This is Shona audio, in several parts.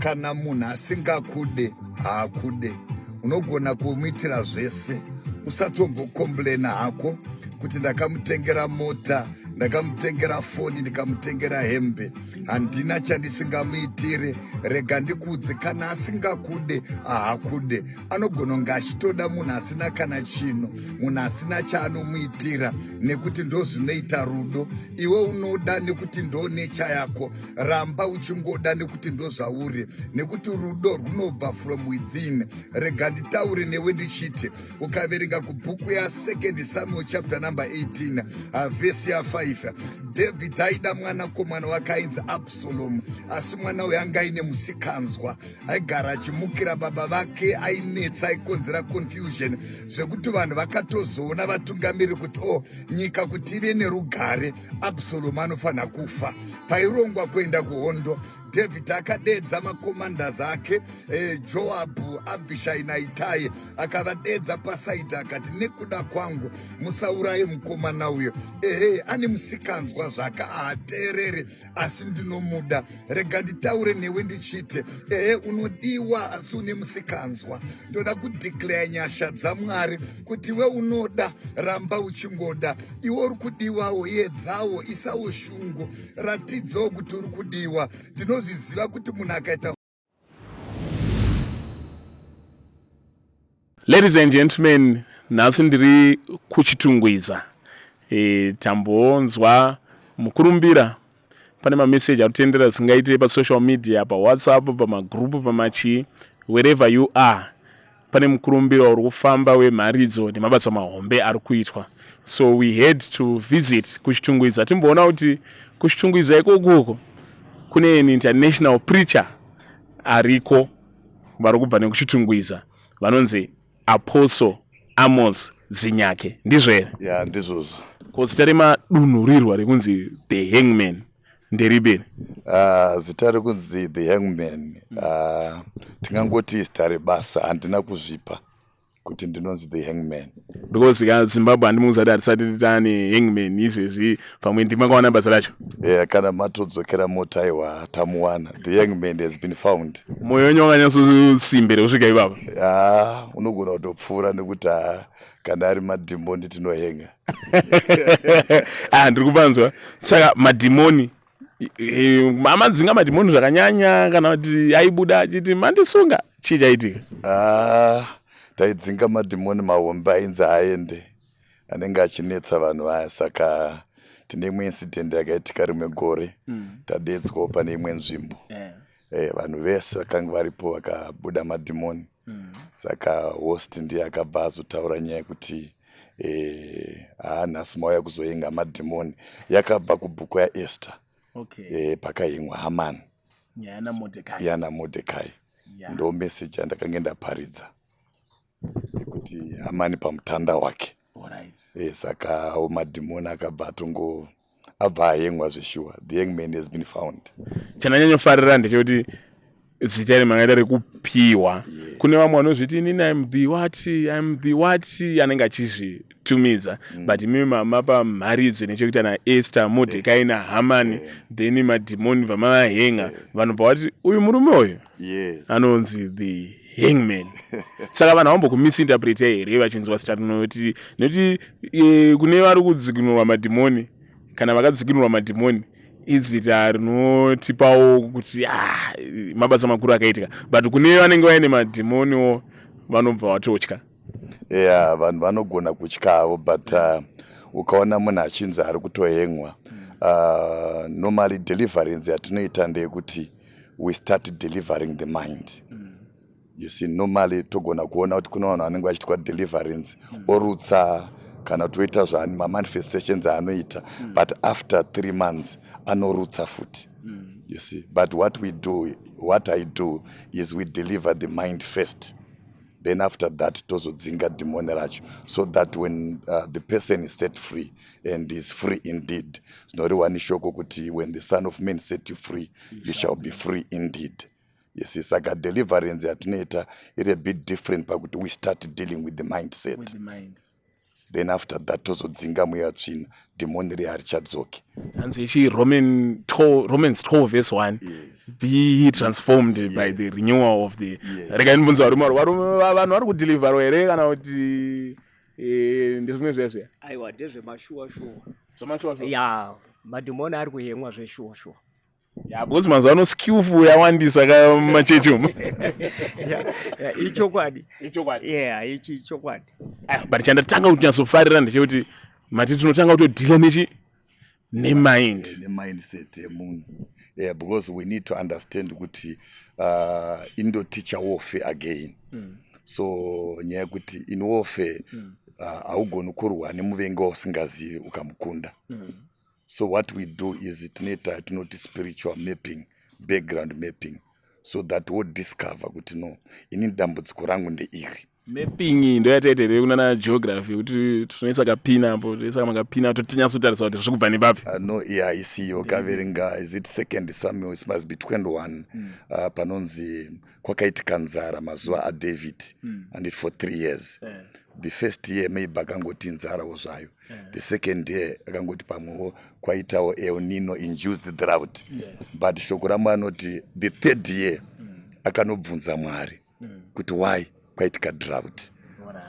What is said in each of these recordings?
kana munhu asingakude haakude. Unogona kumuitira zvese, usatombokomplena hako kuti ndakamutengera mota, ndakamutengera foni, ndikamutengera hembe, handina chandisingamuitire. Rega ndikudze, kana asingakude haakude. Anogona kunge achitoda munhu asina kana chino, munhu asina chaanomuitira, nekuti ndozvinoita rudo. Iwe unoda nekuti ndo necha yako, ramba uchingoda nekuti ndo zvauri, nekuti rudo runobva from within. Rega nditaure newe ndichiti, ukaverenga kubhuku ya 2 Samuel chapter number 18 vhesi ya 5, David aida mwanakomana wake ainzi Absalomu, asi mwana uyu anga aine musikanzwa, aigara achimukira baba vake, ainetsa, aikonzera confusion, zvekuti vanhu vakatozoona vatungamiri kuti nyika kuti ive nerugare, Absalomu anofanira kufa. Pairongwa kuenda kuhondo, David akadedza makomanda ake, Joabhu, Abishai naItai, akavadedza pasaita akati, nekuda kwangu musauraye mukomana uyo. Ane musikanzwa zvake haateerere, asi ndinomuda. Rega nditaure newe ndichite, unodiwa asi une musikanzwa. Ndoda kudeclare nyasha dzaMwari kuti iwe unoda, ramba uchingoda. Iwe uri kudiwawo, yedzawo, isawo shungu, ratidzawo kuti uri kudiwa. Ndinozviziva kuti munhu akaita. Ladies and gentlemen, nhasi ndiri kuchitungwiza. Tambonzwa mukurumbira. Pane mameseji arutendera singaite pa social media, pa WhatsApp, pa magrupu, pa machi, wherever you are. Pane mukurumbira uri kufamba wemharidzo nemabasa mahombe ari kuitwa. So we had to visit kuchitungwiza. Timboona kuti kuchitungwiza ikoko kune an international preacher ariko vari kubva nekuchitungwiza, vanonzi Apostle Amos Zinyake. Ndizvo here? Ya, ndizvozvo. Ko zita remadunhurirwa rekunzi The Hangman nderibeni? Zita rekunzi The Hangman, tingangoti zita rebasa, handina kuzvipa kuti ndinonzi The Hangman. Because Zimbabwe handimuudza kuti hatisati titane hangman izvezvi, pamwe ndimakawana basa racho. Kana matodzokera motaiwa tamuwana. The hangman has been found. Moyo wenyu wakanyatsosimbe kusvika ipapa? Unogona kutopfuura nekuti kana ari maDemon tinohenga. Ndiri kupanzwa. Saka maDemon, amadzinga maDemon zvakanyanya kana kuti aibuda achiti mandisunga, chii chaitika? Taidzinga maDemon mahombe ainzi aende, anenge achinetsa vanhu vaya. Saka tine imwe incident yakaitika rimwe gore, tadedzwawo pane imwe nzvimbo. Vanhu vese vakanga varipo vakabuda maDemon. Saka host ndiye akabva azotaura nyaya yekuti nhasi mauya kuzohenga maDemon. Yakabva kubhuku yaEsther, pakahengwa Haman yana Modhekai. Ndo message yandakanga ndaparidza, kuti Haman pamutanda wake. Saka maDemon akabva atongo abva ahengwa zveshuwa. The hangman has been found. Chandanyanyofarira ndechekuti zita remangaita rekupiwa, kune vamwe vanozviti inini I'm the what anenge achizvitumidza, but mimi mapa mharidzo nechekuti ana Esther, Modhekai naHaman, then maDemon vamavahenga, vanhu bvavati uyu murume uyu anonzi The Hangman. Saka vanhu havambokumisinterpreta here vachinzwa zita rinoti, nekuti kune vari kudzikinurwa maDemon, kana vakadzikinurwa maDemon, izita rinotipawo kuti mabasa makuru akaitika, but kune vanenge vaine maDemoniwo vanobva vatotya. Vanhu vanogona kutyavo, but ukaona munhu achinzi ari kutohengwa, normally deliverance yatinoita ndeyekuti we start delivering the mind. You see, normally togona kuona kuti kuna vanhu vanenge vachiitwa deliverance, orutsa kana toita manifestations anoita, but after 3 months anorutsa futi. You see, but what I do is we deliver the mind first, then after that tozodzinga demon racho, so that when the person is set free and is free indeed. Zvinoriwa neshoko kuti when the Son of Man set you free, you shall be free indeed. Yes, saka deliverance yatinoita iri a bit different pakuti we start dealing with the mindset. then after that tozodzinga mweya tsvina dhimoni riya richadzoke. Hanzi ichi Romans 12 verse 1. Be ye transformed by the renewal of the. Rega nibvunza varume vanhu vari kudeliverwa here kana kuti ndezvimwe zvezve? Aiwa ndezvemashuwa shuwa. Zvemashuwa shuwa. Ya maDemon ari kuhemwa zveshuwa shuwa. Ya because mazuva ano skillful yawandisa kamachechi umu. Ichokwadi. Yeah, ichokwadi. But chandatanga kuti nyatsofarira ndechekuti mati tinotanga kutodhila nemindset yemunhu. Yeah, because we need to understand kuti indoticha warfare again. So nyaya kuti in warfare haugoni kurwa nemuvengi usingazivi ukamukunda. So what we do is tinoti spiritual mapping, background mapping, so that we discover kuti no, ini dambudziko rangu ndeiri. Mapping ndo yataitire kunana geography kuti tunoisa kapina apo toisa makapina totinyatsotarisa kuti zviri kubva nepapi. No, yeah, isiyo kaverenga is it 2 Samuel, it must be 21 panonzi kwakaitika nzara mazuva aDavid and it for 3 years. The first year maybe akangoti nzara zvayo. The second year akangoti pamwewo kwaitawo El Nino induced the drought. But shoko raMwari anoti the third year akanobvunza Mwari kuti why kwaitika drought.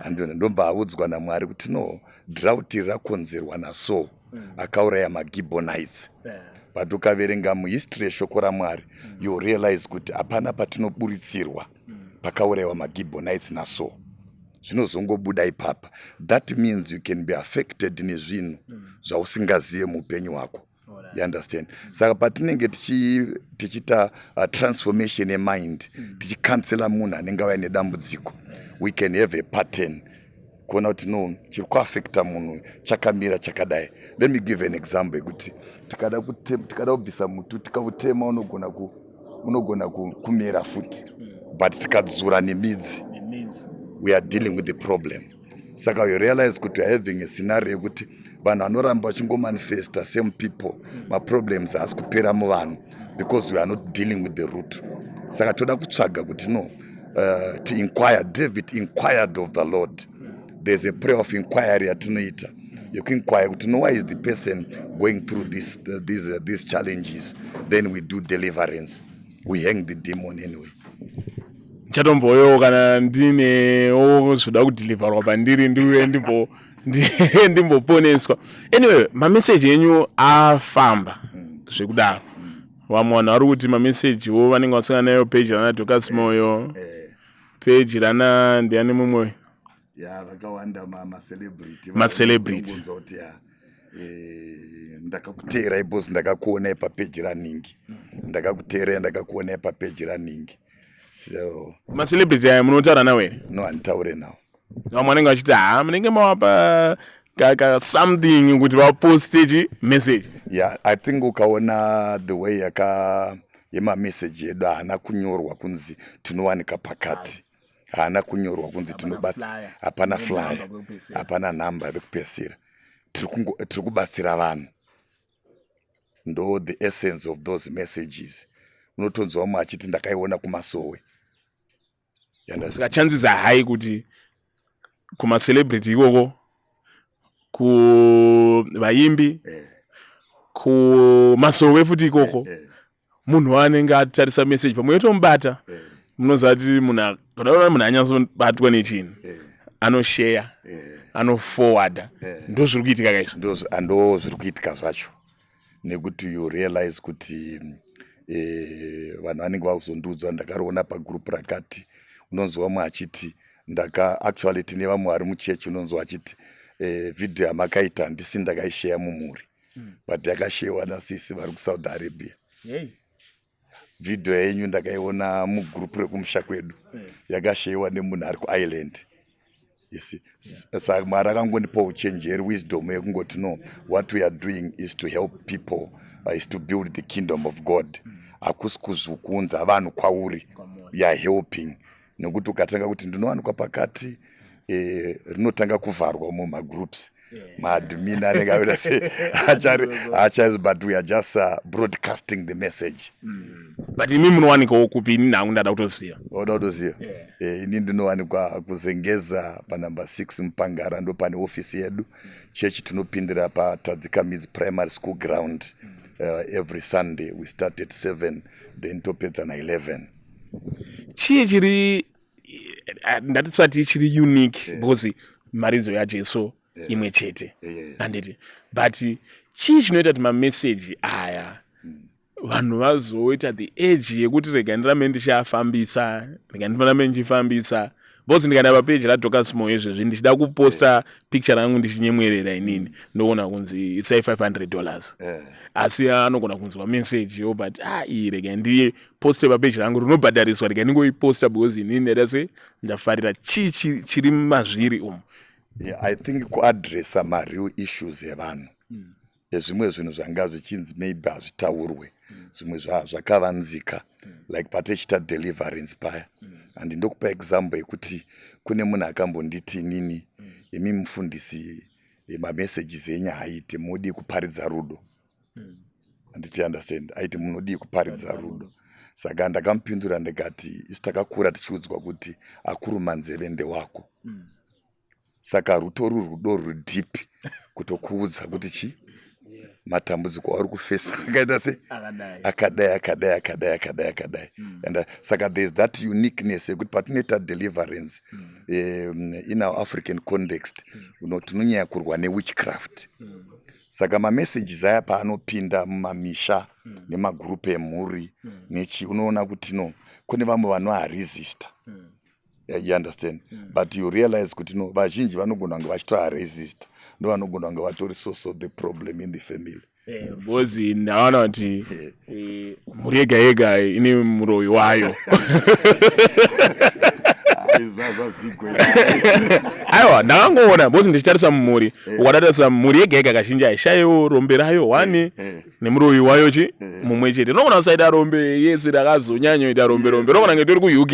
And ndomba audzwa naMwari kuti no, drought rakonzerwa naSaul akauraya maGibeonites. But ukaverenga muhistory yeshoko raMwari you realize kuti hapana patinoburitsirwa pakaurayiwa maGibeonites naSaul. Zvinozongobuda ipapa. That means you can be affected nezvinhu zvausingazive muupenyu hwako. You understand? Saka patinenge tichita transformation yemind, tichikansela munhu anenge auya nedambudziko, we can have a pattern kuona kuti no, chiri kuaffecta munhu chakamira chakadai. Let me give an example yekuti tikada kubvisa muti tikautema unogona kumera futi, but tikadzura nemidzi we are dealing with the problem. Saka you realize kuti we are having a scenario yekuti vanhu vanoramba vachingomanifesta same people, maproblems haasi kupera muvanhu because we are not dealing with the root. Saka toda kutsvaga kuti no, to inquire. David inquired of the Lord. There's a prayer of inquiry yatinoita yekuinquire kuti no, why is the person going through these challenges, then we do deliverance, we hang the demon anyway. Chatomboyo kana ndinewo zvoda kudeliverwa pandiri ndiwe ndimboponeswa. Anyway, mamessage enyu afamba zvekudaro. Vamwe vanhu vari kuti mamessagewo vanenge vasangana nayo page rana Dorcas Moyo, page rana ndiani mumwe. Yeah, vakawanda ma-celebrity. Ndakakuteera ibos ndakakuona papeji raningi. Ndakakuteera ndakakuona papeji raningi. So ma-celebrity aya munotaura nawo here? No, handitaure nawo. Vamwe vanenge vachiti munenge mawapa something kuti vaposte message. Yeah, I think ukaona the way yemamessage edu haana kunyorwa kunzi tinowanika pakati. Haana kunyorwa kunzi tinobatsira. Hapana flyer, hapana namba yekupesera. Tiri kubatsira vanhu. Ndo the essence of those messages. Unotonzwa mumwe achiti ndakaiona kumasowe. Saka chances are high kuti kuma-celebrity ikoko, kuvaimbi, kumasowe futi ikoko, munhu anenge atarisa message pamwe yotomubata, munoziva kuti munhu anyatsobatwa nechinhu, anoshare, anoforward, ndo zviri kuitika kaizvo. Ndo zviri kuitika zvacho. Nekuti you realize kuti vanhu vanenge vakuzondudzwa. Ndakariona pagroup rakati unonzwa mumwe achiti actually tine vamwe vari muchechi unonzwa achiti video yamakaita ndisi ndakaishare mumhuri, but yakasharewa nasisi vari kuSaudi Arabia. Video yenyu ndakaiona mugroup rekumusha kwedu, yakasharewa nemunhu ari kuIreland. Saka Mwari akangondipa uchenjeri, wisdom yekungoti no, what we are doing is to help people, is to build the kingdom of God. Hakusi kuzokuunza vanhu kwauri, we are helping. Nekuti ukatanga kuti ndinowanikwa pakati rinotanga kuvharwa mumagroups. maadmin anenge aita se achari, but we are just broadcasting the message. But imi munowanikwawo kupi? Ini nhangu ndada kutoziva. Oda kutoziva? Ini ndinowanikwa kuzengeza panumber 6 Mpangara, ndo pane ofisi yedu. Chechi tinopindira paTadzika Midzi Primary School ground. Every Sunday we start at 7, then topedza na 11. Chii chiri ndatisati chiri unique because maridzo yaJesu imwe chete handiti, but chii chinoita kuti mameseji aya vanhu vazoita the age yekuti rega ndirame ndichafambisa, rega ndifaname ndichifambisa, because ndikaenda papeji raDorcas Moyo izvezvi ndichida kuposta picture rangu ndichinyemwerera inini ndoona kunzi it's $500, asi anogona kunzwa message yo, but iyi rega ndiye poste papeji rangu rinobhadhariswa, rega ndingoiposta because inini ndaida se ndafarira chii chiri mazviri umu. I think kuadressa real issues evanhu zvimwe zvinhu zvanga zvichinzi maybe hazvitaurwe, zvimwe zvakavanzika, like patechita deliverance paya. And ndokupa example yekuti kune munhu akambonditi inini, imi mufundisi mamessages enyu haiti munodi kuparidza rudo. Anditi understand, aiti munodi kuparidza rudo. Saka ndakamupindura ndikati isu takakura tichiudzwa kuti akuru manzeve ndewako. Saka rutori rudo rudeep kutokuudza kuti chi matambudziko ari kufesa akaita se akadai. And saka there's that uniqueness yekuti patinoita deliverance in our African context tinonyanya kurwa newitchcraft. Saka mamessages aya paanopinda mumamisha nemagrupu emhuri nechi, unoona kuti no kune vamwe vanoaresista. You understand? But you realize kuti no vazhinji vanogona kunge vachitoaresista, ndo vanogona kunge vatori source of the problem in the family. Bozi ndaona kuti mhuri yega yega ine muroyi wayo. Aiwa ndakangoona bozi ndichitarisa mumhuri, ukatarisa mhuri yega yega kazhinji haishayiwo rombe rayo wani nemuroyi wayo chi mumwe chete. Unogona kusaita rombe yese rakazonyanya kuita rombe unogona kunge tori kuUK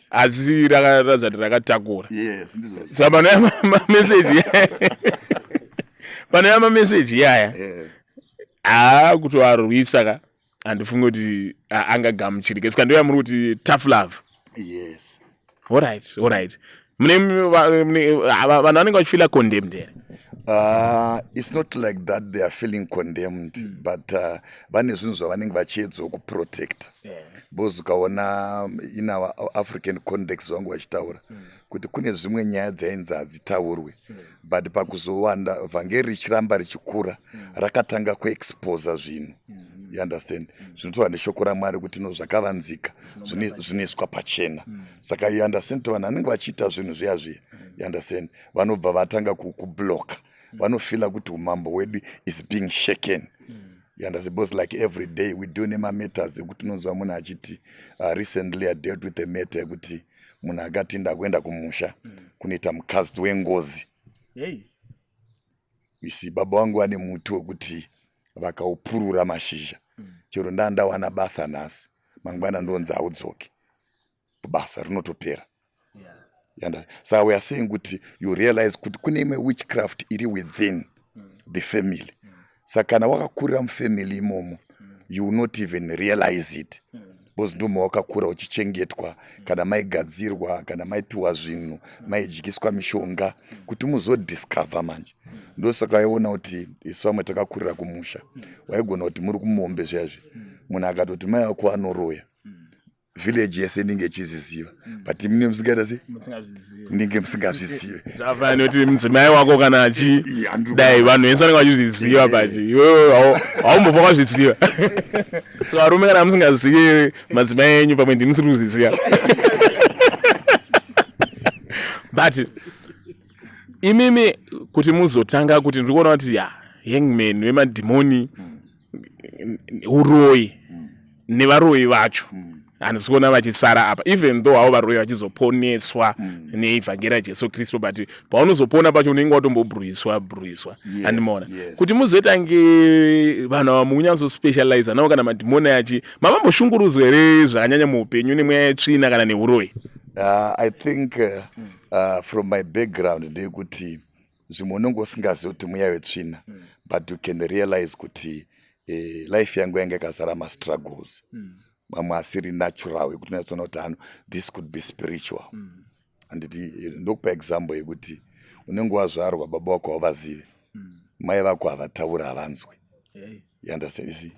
asi rakaratidza kuti rakatakura. Saka panouya mameseji yaya kutoarwisa ka handifungi kuti angagamuchirike. Saka ndoya muri kuti tough love. Alright. Vanhu vanenge vachifila condemned here. It's not like that they are feeling condemned, but vane zvinhu zvavanenge vachiedzawo kuprotecta. Because ukaona in our African context vangu vachitaura kuti kune zvimwe nyaya dzainzi hadzitaurwe, but pakuzowanda vhangeri richiramba richikura rakatanga kuexposa zvinhu. You understand? Zvinotova neshoko raMwari kuti no zvakavanzika zvinoiswa pachena. Saka you understand kuti vanhu vanenge vachiita zvinhu zviya. You understand? Vanobva vatanga kubloka, vanofila kuti umambo wedu is being shaken. You understand? Because like every day we do nema matters ekuti unonzwa munhu achiti recently I dealt with a matter ekuti munhu akati ndakuenda kumusha kunoita mukazi wengozi. You see, baba wangu ane muti wekuti vakaupurura mashizha, chero ndawana basa nhasi, mangwana ndonzi audzoke, basa rinotopera. So we are saying kuti you realize kuti kune imwe witchcraft iri within the family. Saka kana wakakurira mufamily imomo, you will not even realize it. Because ndimo wakakura uchichengetwa, kana maigadzirwa, kana maipiwa zvinhu, maidyiswa mishonga kuti muzodiscover manje. Ndo saka waiona kuti isu vamwe takakurira kumusha, waigona kuti muri kumombe zvazvi, munhu akatoti mai wako anoroya, village yese inenge ichiziziva, but mune musingaita sei? Munenge musingazvizive. Zvafana kuti mudzimai wako kana achi dai vanhu vese vanenge vachizviziva, but iwewe haumbofa kwazviziva. So varume kana musingazivi madzimai enyu pamwe ndimusiri kuzviziva. But imimi kuti muzotanga kuti ndikuona kuti Hangman wemadhimoni uroyi nevaroyi vacho handisi kuona vachisara apa, even though havo varoyi vachizoponeswa neivhangeri raJesu Kristu, but paunozopona pacho unenge watombobhuriswa handimoona kuti muzoita nge vanhu vamunyazospecialize navo kana madhimoni achi mamamboshungurudzwa here zvakanyanya muupenyu nemweya yetsvina kana neuroyi. I think from my background ndekuti zvimwe unenge usingazivi kuti mweya wetsvina but you can realize kuti life yangu yange yakazara mastruggles mamwe asiri natural ekuti unatsoona kuti this could be spiritual anditi ndokupa example yekuti unenge wazvarwa baba vako havazivi mai vako havataura havanzwi you understand see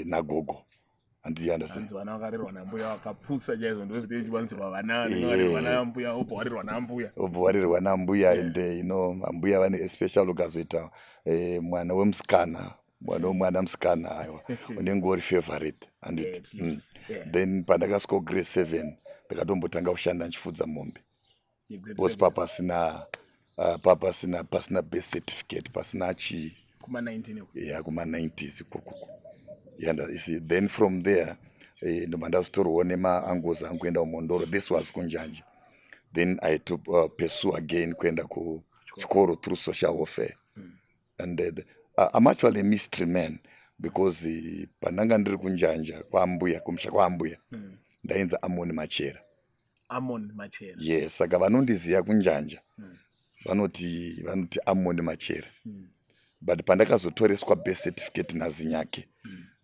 nagogo and you understand obwarirwa nambuya and ambuya vane especially ukazoita mwana wemusikana mwana musikana aiwa unenge uri favorite and then pandakasvika grade 7 ndakatombotanga kushanda nchifudza mombe because pasina base certificate pasina chii kuma 90s ikoko then from there ndobva ndazotorwawo nemaangles angu kuenda kumondoro. This was kunjanja. Then I had to pursue again kuenda kuchikoro through social warfare and I'm actually a mystery man because pandanga ndiri kunjanja kwambuya kumusha kwambuya ndainza Amon Machera. Yes, saka vanondiziva kunjanja vanoti Amon Machera but pandakazotoreswa birth certificate nazinyake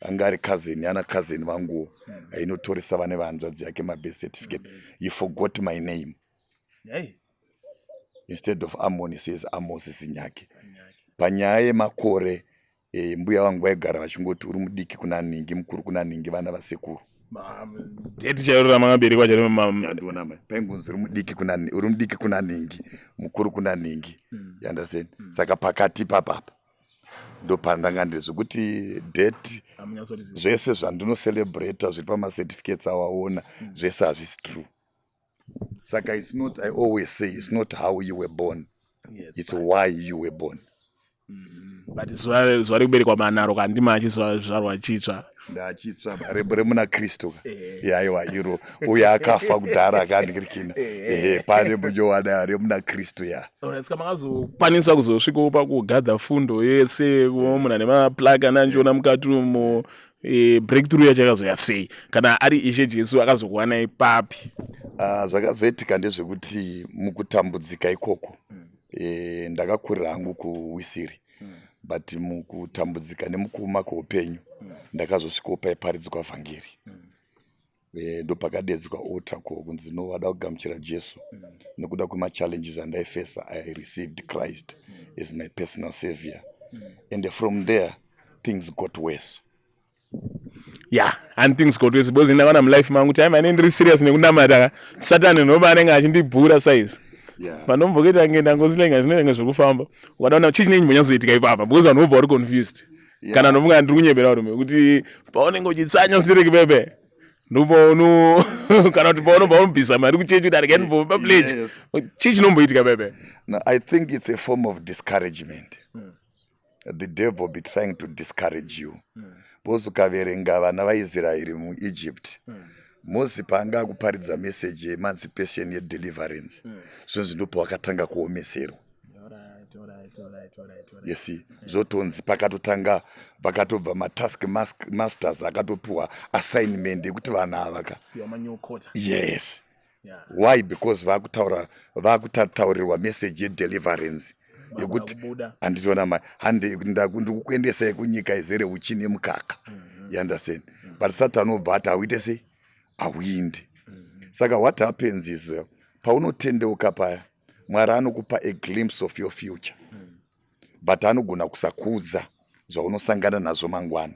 anga ari cousin ana cousin vangu ainotoresa vane vanzvadzi yake mabirth certificate. You forgot my name. Instead of Amon, he says Amos Sinyake. Panyaya yemakore mbuya vangu vaigara vachingoti uri mudiki kuna ningi mukuru kuna ningi vana vasekuru paingunzi uri mudiki kuna ningi mukuru kuna ningi you understand saka pakati papapa ndo pandanga ndiri zvokuti date zvese zvandinocelebrata zviri pamacertificates awaona zvese hazvisi true. Saka it's not, I always say it's not how you were born, it's why you were born. But zuva rekuberekwa manaro kandima achizvarwa chitsva ndachitsva remuna Kristu yaiwa iro uyo akafa kudhara akandikirikina pane mujowana remuna Kristu saka makazokwanisa kuzosvikawo pakugadha fundo yese kuona nemaplug ananjona mukati umo breakthrough yacho yakazoya sei kana ari Ishe Jesu akazokuwana ipapi? Zvakazoitika ndezvekuti mukutambudzika ikoko ndakakurira hangu kuWisiri but mukutambudzika nemukuma kweupenyu ndakazosvikawo paiparidzwa vhangeri ndo pakadedzwa altar kunzi no wada kugamuchira Jesu nekuda kwemachallenges andaifesa. I received Christ as my personal savior and from there things got worse. And things got worse because ndakaona mulife mangu time ndiri serious nekunamata Satan noma anenge achindibhura size panombokuita ngenda ngozilenga zvinenge zvokufamba ukadaona chii chinenge chonyazoitika ipapa because vanobva vari confused kana nomunga ndiri kunyebera rume kuti paunenge uchitsanya sireki pepe ndipo kana kuti paunobva unobvisa mari kuchechi kuti arike ndibva pledge chii chinomboitika pepe? No, I think it's a form of discouragement. The devil be trying to discourage you. Because ukaverenga vana vaIsraeri muEgypt Mose paanga akuparidza message yeemancipation yedeliverance zvonzi ndipo wakatanga kuomeserwa. Yes, zotonzi pakatotanga pakatobva matask masters akatopiwa assignment yekuti vana avaka. Yes. Why? Because vakutaurirwa message yedeliverance yekuti handitiona ndikukuendesai kunyika izere uchi nemukaka. You understand? But Satan obva ati hauite sei hauindi. Saka what happens is paunotendeuka paya Mwari anokupa a glimpse of your future but anogona kusakudza zvaunosangana nazvo mangwana.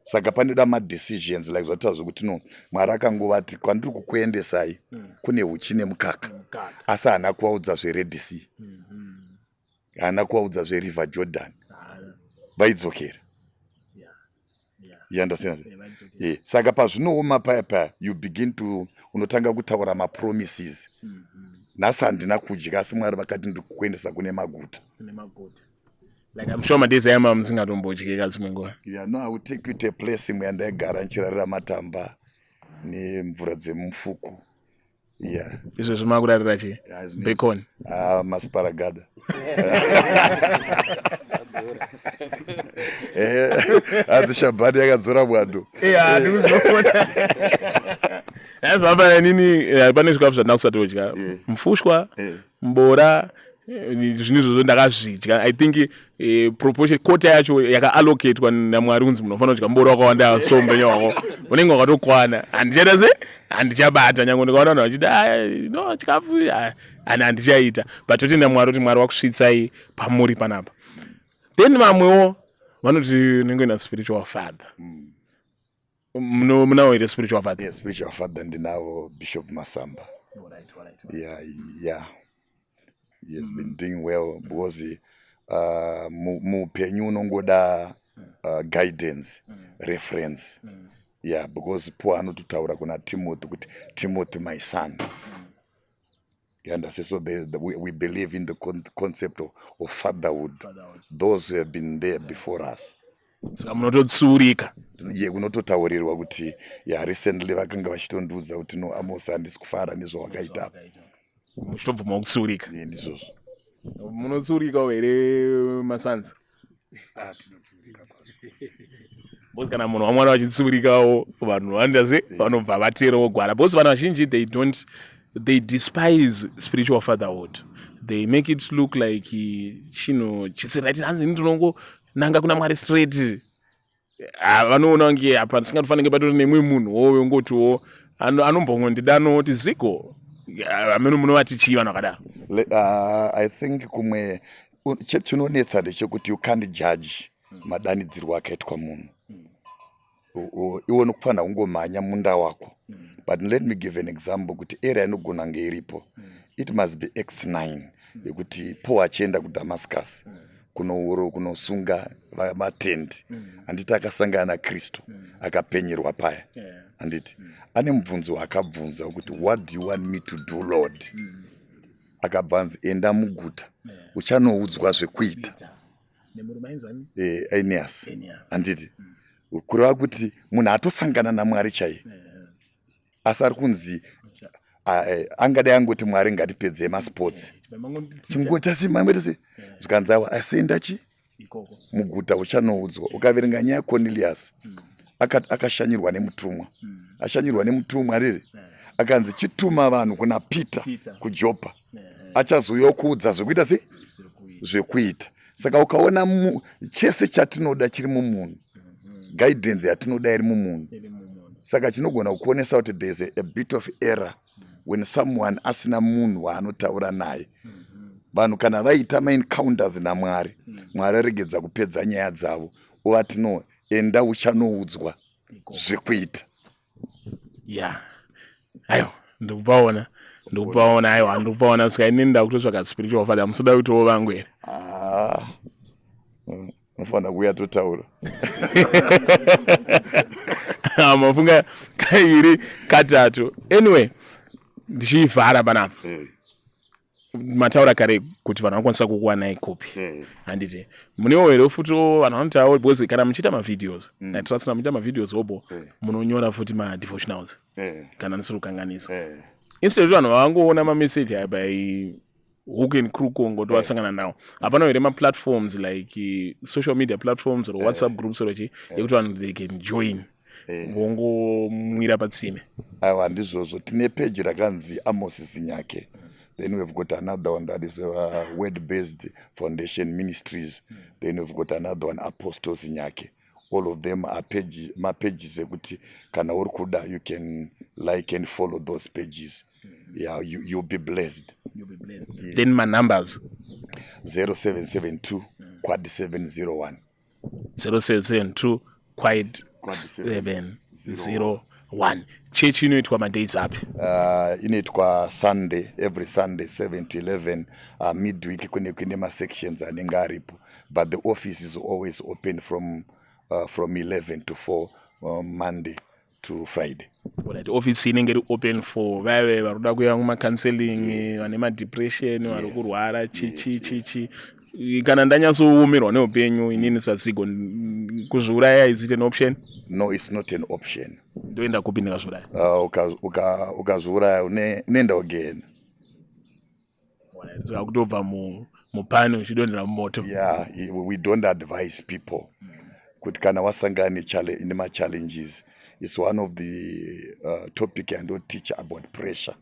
Saka panoda madecisions like zvataura zvokuti no Mwari akangovati kwandiri kukuendesai kune uchi nemukaka asi haana kuvaudza zveRed Sea haana kuvaudza zveRiver Jordan vaidzokera. You understand? Saka pazvinooma paya you begin to unotanga kutaura mapromises. Nhasi handina kudya asi Mwari vakati ndikukuendesa kune maguta. Like I'm sure madezi ayama musingatombodyika dzimwe nguva. No, I will take you to a place imwe yandaigara nchirarira matamba nemvura dzemufuku. Izvo zvimakurarira chii? Bacon. Masparagada. Ati Shabani yakadzora mwando. Ndikuzviona. Baba nini pane zvikafu zvandina kusati kudya. Mufushwa, mbora, zvinizvo ndakazvidya. I think proportion kota yacho yakaallocatwa naMwari kunzi munofanira kudya mbodo wakawanda sombe wako unenge wakatokwana. Handichaita se handichabata nyange ndikaona vanhu vachiti no chikafu handichaita, but totenda Mwari kuti Mwari wakusvitsai pamuri panapa. Then vamwewo vanoti ningoina spiritual father. Munawo here spiritual father? Yes, spiritual father ndinawo Bishop Masamba. Yeah. He has been doing well because mupenyu unongoda guidance, reference. Yeah, because Paul anototaura kuna Timothy kuti Timothy my son. You understand? So we believe in the concept of fatherhood. Those who have been there before us. Saka munototsurika. Kunototaurirwa kuti recently vakanga vachitondudza kuti no Amos handisi kufara nezvawakaita apa. Muchitobvuma kutsurika. Ndizvozvo. Munotsurikawo here masanza? Tinotsurika kwazvo. Bosi kana munhu wamwana vachitsurikawo vanhu vandaze vanobva vaterawo gwara. Bosi vanhu vazhinji they despise spiritual fatherhood. They make it look like chino chisiraiti hanzi ndinongo nanga kuna Mwari straight. Vanoona kunge apa tisingatofanike patori nemwe munhu wowe ngotiwo anombongondida kuti ziko amene munovati chii vanhu vakadaro. I think kumwe chinonetsa ndechekuti you can't judge madanidzirwo akaitwa munhu. Iwe nokufanira kungomhanya munda wako. But let me give an example kuti area inogona kunge iripo. It must be X9 yekuti Paul achienda kuDamascus kunosunga matende. Anditi akasangana naKristu akapenyerwa paya. Anditi ane mubvunzo akabvunza kuti what do you want me to do Lord? Akabvanzi enda muguta uchanoudzwa zvekuita. Aeneas. Anditi kureva kuti munhu atosangana naMwari chaiye. Asi ari kunzi angadai angoti Mwari ngatipedze masports. Chingota simamwetese zvikanzawa asenda chi muguta uchanoudzwa. Ukaverenga nyaya yaCornelius akashanyirwa nemutumwa. Ashanyirwa nemutumwa riri akanzi chituma vanhu kuna Peter kuJopa. Achazouya kuudza zvekuita sei zvekuita. Saka ukaona chese chatinoda chiri mumunhu, guidance yatinoda iri mumunhu. Saka chinogona kuonesa kuti there is a bit of error when someone asina munhu waanotaura naye. Vanhu kana vaita maencounters naMwari, Mwari aregedza kupedza nyaya dzavo. Uvati no, enda uchanoudzwa zvekuita. Yeah. Ayo, ndikupaona aiwa ndikupaona saka inenda kutotsvaga spiritual father musoda kutowo vangu here. Unofanira kuuya totaura. Mafunga kairi katatu. Anyway, ndichivhara panapa. Mataura kare kuti vanhu vanokwanisa kukuwanai kopi. Handiti munewo here futi vanhu vanotaura because kana muchiita mavideos atiratsuna muchiita mavideos obo munonyora futi madevotionals kana nisiri kukanganisa. Instead vanhu vangoona mameseji aya by hook and crook ngoti vasangana nawo. Hapana here maplatforms like social media platforms or WhatsApp groups or yekuti vanhu they can join. Vongomwira patsime. Aiwa ndizvozvo tine page rakanzi Amos Zinyake. Then we've got another one that is word-based foundation ministries. Then we've got another one, Apostles Zinyake. All of them are pages, my pages. Kana urkuda, you can like and follow those pages. Yeah, you'll be blessed. You'll be blessed. Yes. Then my numbers 0772 quad 701. 0772 quad 701. Church inoitwa madays up. Inoitwa Sunday, every Sunday 7 to 11. Midweek kune ma sections anenge aripo. But the office is always open from 11 to 4 Monday to Friday. Right. Office inenge open for vave varuda kuya kuma counseling, vane ma depression, vari kurwara chichi. Kana ndanyasoumirwa neupenyu inini satsiko kuzviuraya is it an option? No, it's not an option. Ndoenda kupi ndikazviuraya? Ukazviuraya unoenda again. Saka kutobva mupani uchidondera mumoto. Yeah, we don't advise people kuti kana wasangana nema-challenges. It's one of the topic I don't teach about pressure.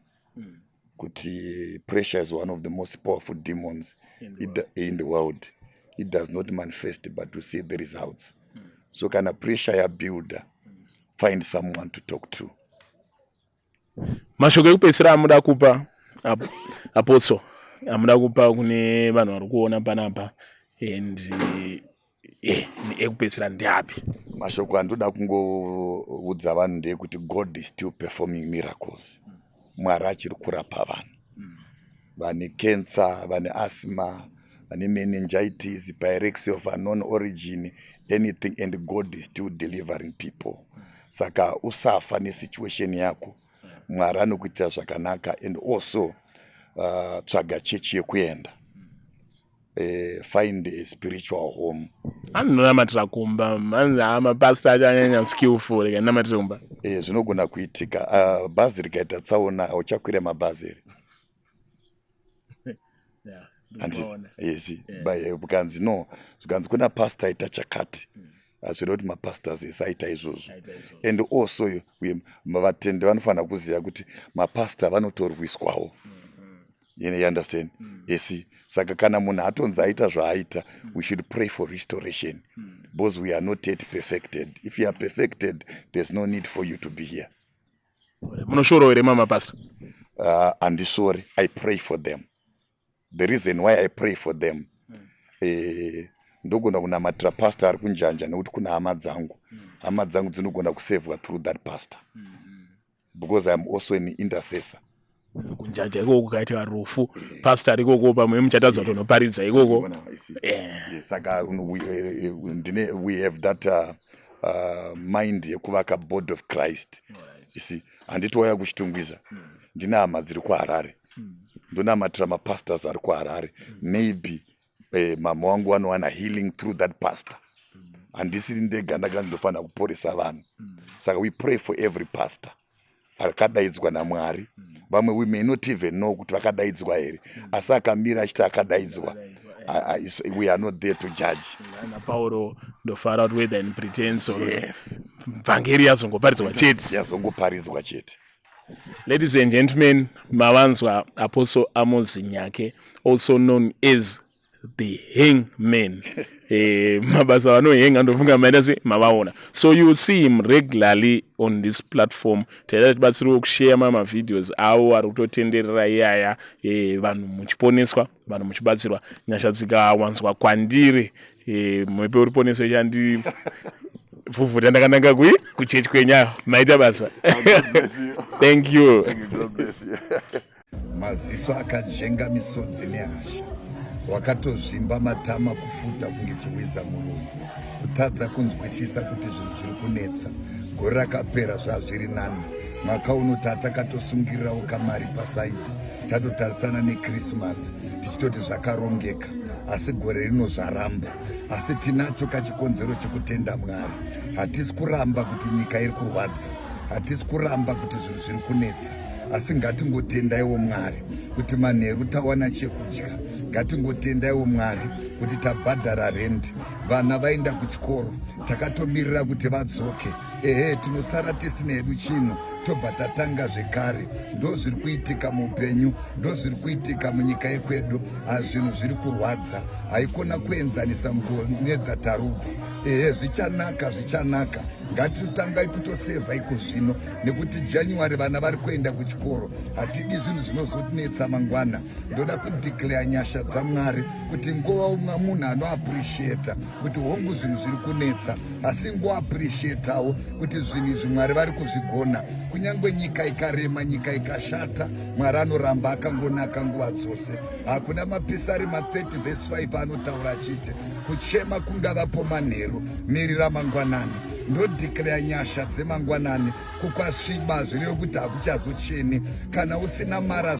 kuti pressure is one of the most powerful demons in the world. It does not manifest, but to see the results. So kana pressure ya builder, find someone to talk to. Mashoko ekupedzisira amuda kupa apostle amuda kupa kune vanhu vari kuona panapa and ekupedzisira ndeapi? Mashoko andoda kungoudza vanhu ndeyekuti God is still performing miracles. Mwari achiri kurapa vanhu. Vane cancer, vane asthma, vane meningitis, pyrexia of unknown origin, anything, and God is still delivering people. Saka usafa nesituation yako. Mwari anokuita zvakanaka, and also tsvaga chechi yekuenda. Find a spiritual home. Anonamatira kumba, mapastor achanyanya skillful namatira kumba. Zvinogona kuitika. Bhazi rikaita tsaona auchakwira mabhazi ere. Yes, bukanzi no, bukanzi kuna pastor aita chakati. Azviro kuti mapastors esaita izvozvo. And also vatende vanofana kuziva kuti mapastor vanotorwiswawo. You understand? Yes. Saka kana munhu atonzi aita zvaaita, we should pray for restoration. Because we are not yet perfected. If you are perfected, there's no need for you to be here. Munoshoro ere mama pastor? And sorry, I pray for them. The reason why I pray for them, ndogona kunamatira pastor ari kunjanja nekuti kuna hama dzangu. Hama dzangu dzinogona kusavwa through that pastor. Because I am also an intercessor. Kunjanja ikoko kaita rufu pastor ari ikoko pamwe muchatadza kutonoparidza ikoko. Saka we have that mind yekuvaka body of Christ. You see, anditouya kuchitungwiza. Ndina hama dziri kuHarare. Ndonamatira mapastors ari kuHarare. Maybe mama wangu wanowana healing through that pastor. Handisiri ndega ndakandofana kuporesa vanhu. Saka we pray for every pastor. Akadaidzwa naMwari. Vamwe we may not even know kuti vakadaidzwa here. Asi akamira achiti akadaidzwa. We are not there to judge. Na Paulo ndofara out whether in pretense or yes. Vhangeri yazongoparidzwa chete. Yazongoparidzwa chete. Ladies and gentlemen, mavanzwa Apostle Amos Nyake, also known as the Hangman. Mabasa wano henga ndofunga maidasi mawaona. So you will see him regularly on this platform. Tela tibatsiri kushare mama videos awo ari kutotenderera iyaya vanhu muchiponeswa, vanhu muchibatsirwa nyasha dzikawanzwa kwandiri mwepe uriponeso chandi fufuta ndakananga kuchechi kwenya maita basa. Thank you. God bless you. Maziso akajenga misodzi nehasha. Wakatozvimba matama kufuta kunge chiwisa muroyi. Kutadza kunzwisisa kuti zvinhu zviri kunetsa. Gore rakapera zvazviri nani. Mwaka uno takatosungirirawo kamari pasaiti. Tatotarisana neChristmas tichitoti zvakarongeka. Asi gore rino zvaramba. Asi tinacho kachikonzero chekutenda Mwari. Hatisi kuramba kuti nyika iri kurwadza. Hatisi kuramba kuti zvinhu zviri kunetsa. Asi ngatingotendaiwo Mwari kuti manheru tawana chekudya. Ngatingotendaiwo Mwari kuti tabhadhara rent. Vana vaenda kuchikoro. Takatomirira kuti vadzoke. Tinosara tisina hedu chino. Tobva tatanga zvekare. Ndo zviri kuitika muupenyu. Ndo zviri kuitika munyika yekwedu. Zvinhu zviri kurwadza. Haikona kuenzanisa ngoni dzatarubva. Zvichanaka. Ngatitangai kutosevha iko zvino. Nekuti January vana vari kuenda kuchikoro. Hatidi zvinhu zvinozotinetsa mangwana. Ndoda kudeclare nyasha dzaMwari kuti ngova umwe munhu anoappreciate kuti hongu zvinhu zviri kunetsa, asi ngoappreciatewo kuti zvinhu izvi Mwari vari kuzvigona. Kunyangwe nyika ikarema, nyika ikashata, Mwari anoramba akangonaka nguva dzose. Hakuna mapisari 30 verse 5 anotaura achiti kuchema kungavapo manheru, mirira mangwanani. Ndodeclare nyasha dzemangwanani kukwasviba zvirevo kuti hakuchazocheni kana usina mara